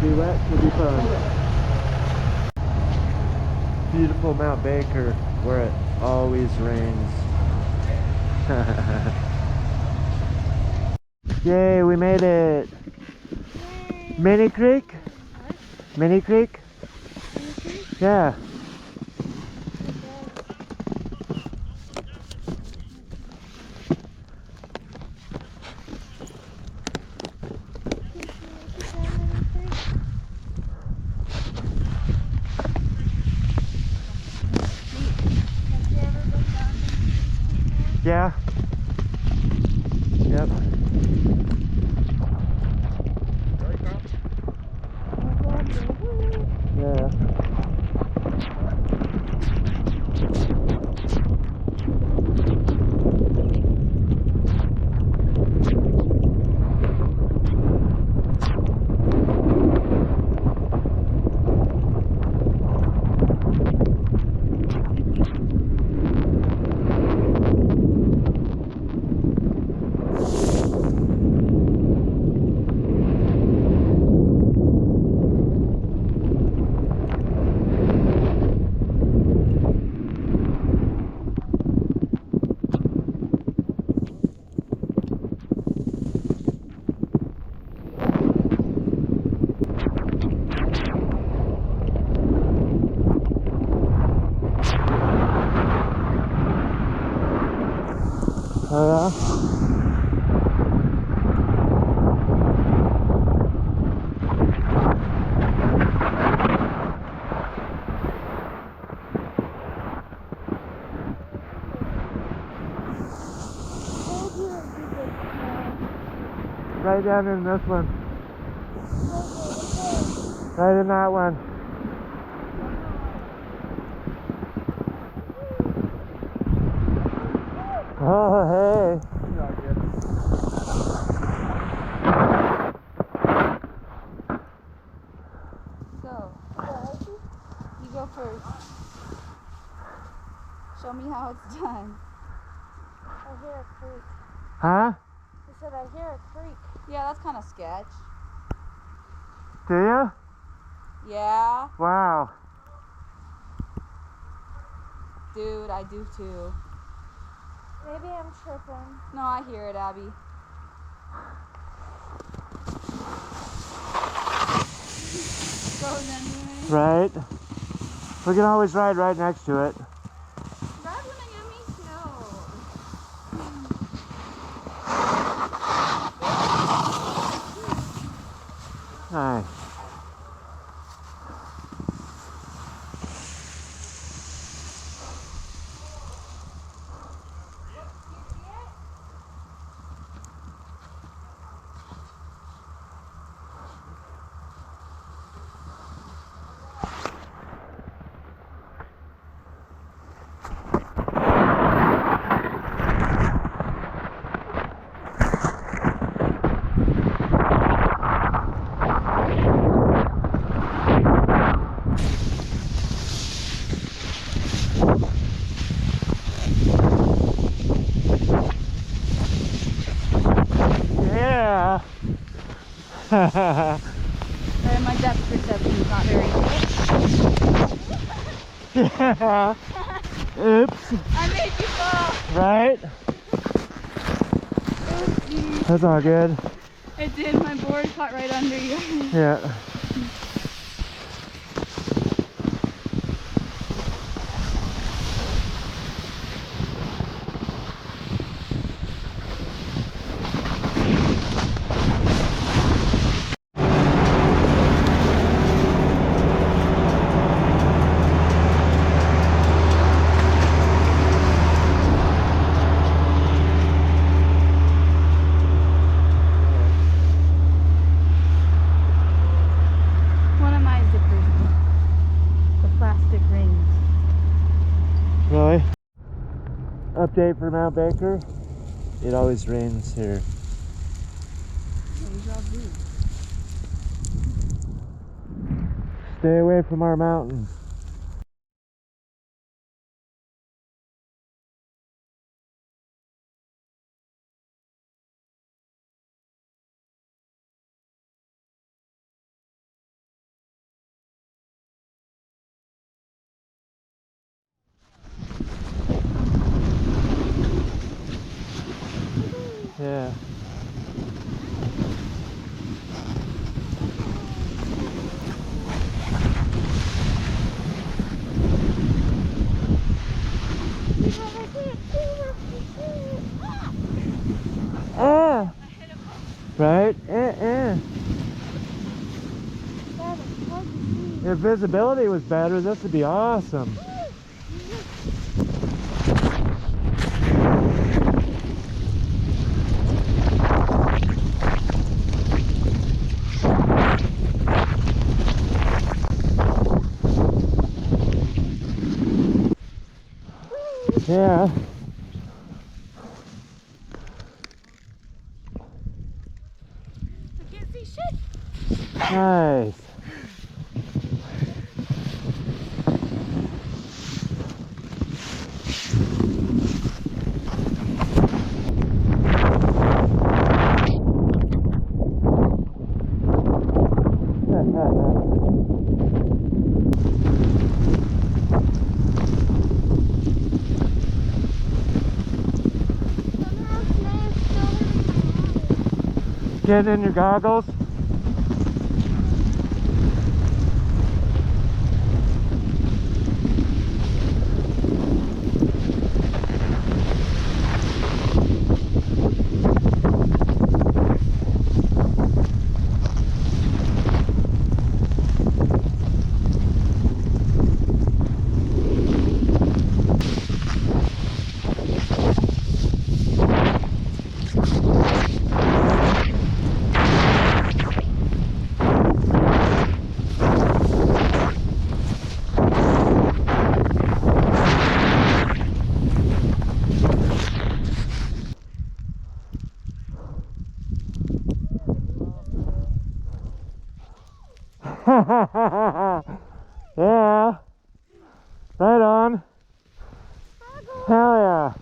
be wet, it'll be fun. Beautiful Mount Baker, where it always rains. Yay, we made it! Yay. Mini Creek? What? Mini Creek? Mini Creek? Yeah. Yeah. Yep. Yeah. Right down in this one. Right in that one. Oh, hey. So, you go first. Show me how it's done. I hear a creek. Huh? I said I hear a creek. Yeah, that's kind of sketch. Do you? Yeah, Wow. dude, I do too. Maybe I'm tripping. No, I hear it, Abby. Goes anyway. Right. We can always ride right next to it. Ride when I get me snow. Nice. Yeah. Sorry, my depth perception is not very good. Yeah. Oops. I made you fall. Right? Oopsie. That's all good. It did. My board caught right under you. Yeah. One of my zippers. The plastic rings. Really? Update for Mount Baker. It always rains here. Deja vu. Stay away from our mountains. Yeah. Ah! Right? If visibility was better, this would be awesome. Yeah. I can't see shit. Nice. Getting in your goggles? Yeah. Right on. Hell yeah.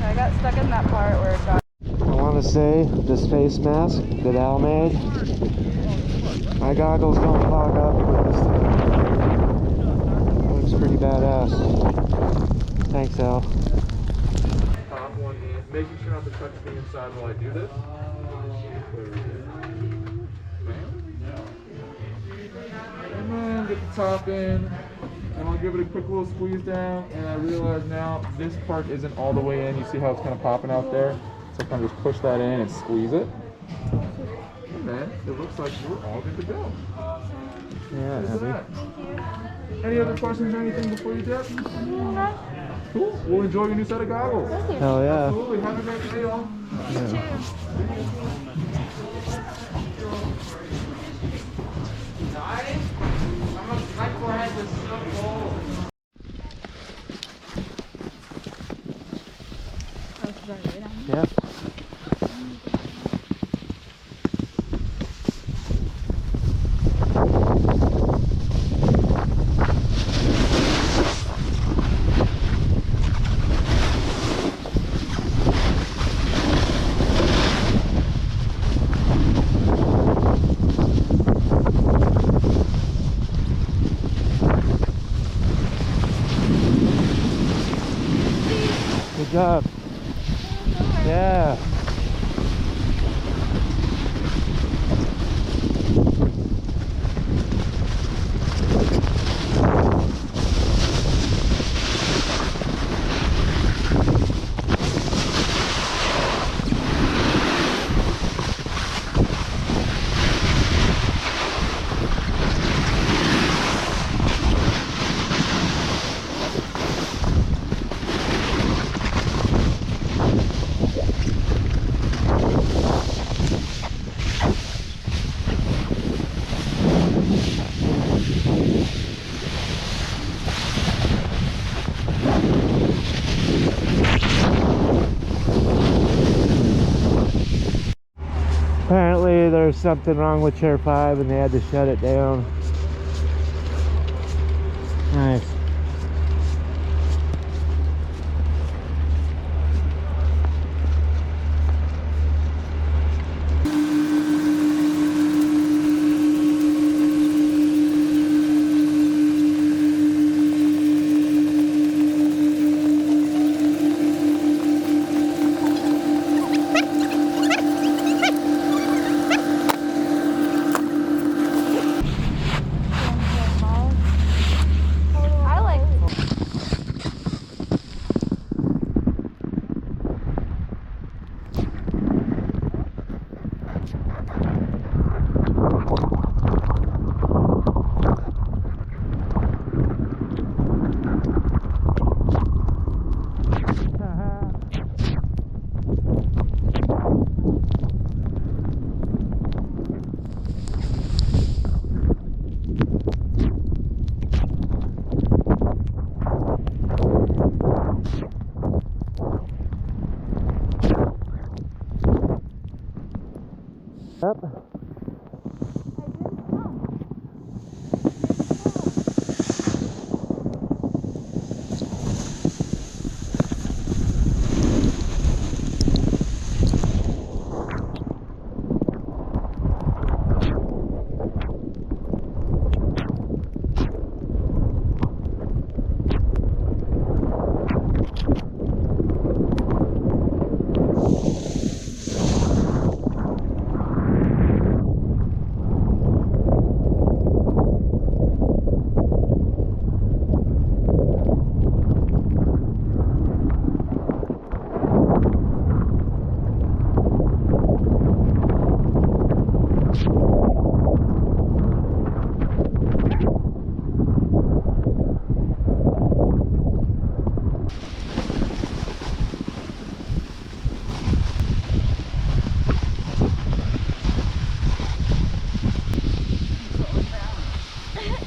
I got stuck in that part where it got. I want to say this face mask that Al made, my goggles don't fog up with this thing. Looks pretty badass. Thanks, Al. Top one in, making sure not to touch the inside while I do this. And then get the top in, and I'll give it a quick little squeeze down, and I realize now this part isn't all the way in. You see how it's kind of popping out there? So kind of just push that in and squeeze it. And then it looks like we're all good to go. Yeah, Look at heavy. that. Any other questions or anything before you dip? Cool. We'll enjoy your new set of goggles. Hell yeah. Absolutely. Have a great day, y'all. Yeah. Apparently there's something wrong with chair 5 and they had to shut it down. Nice. I like Yep.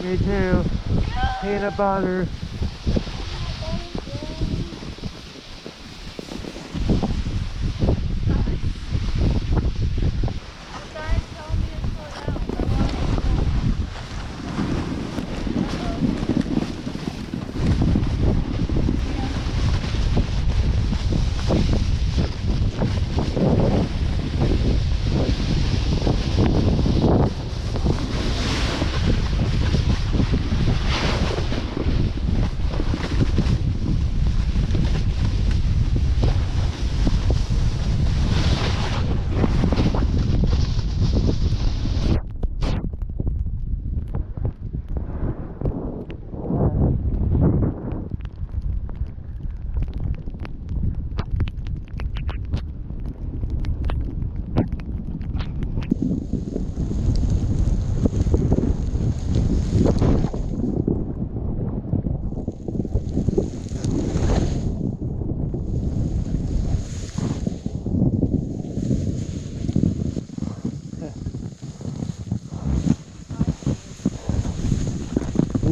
Me too. Peanut butter.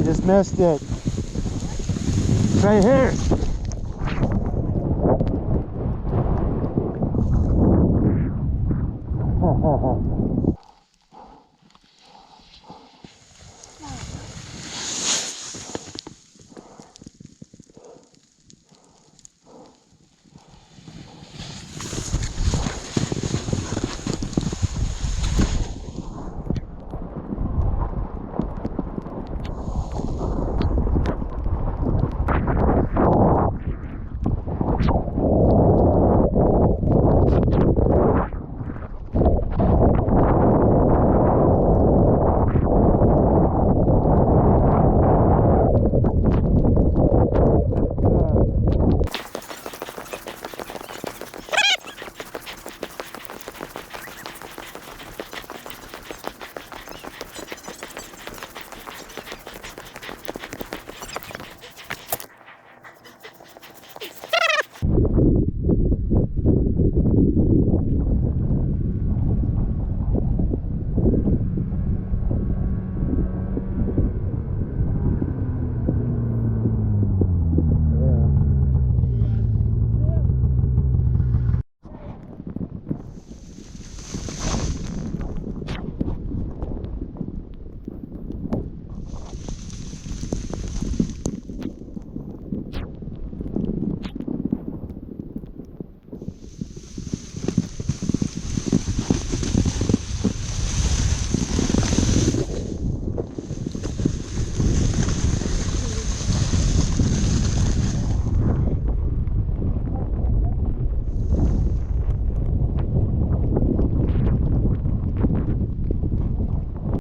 You just missed it. It's right here.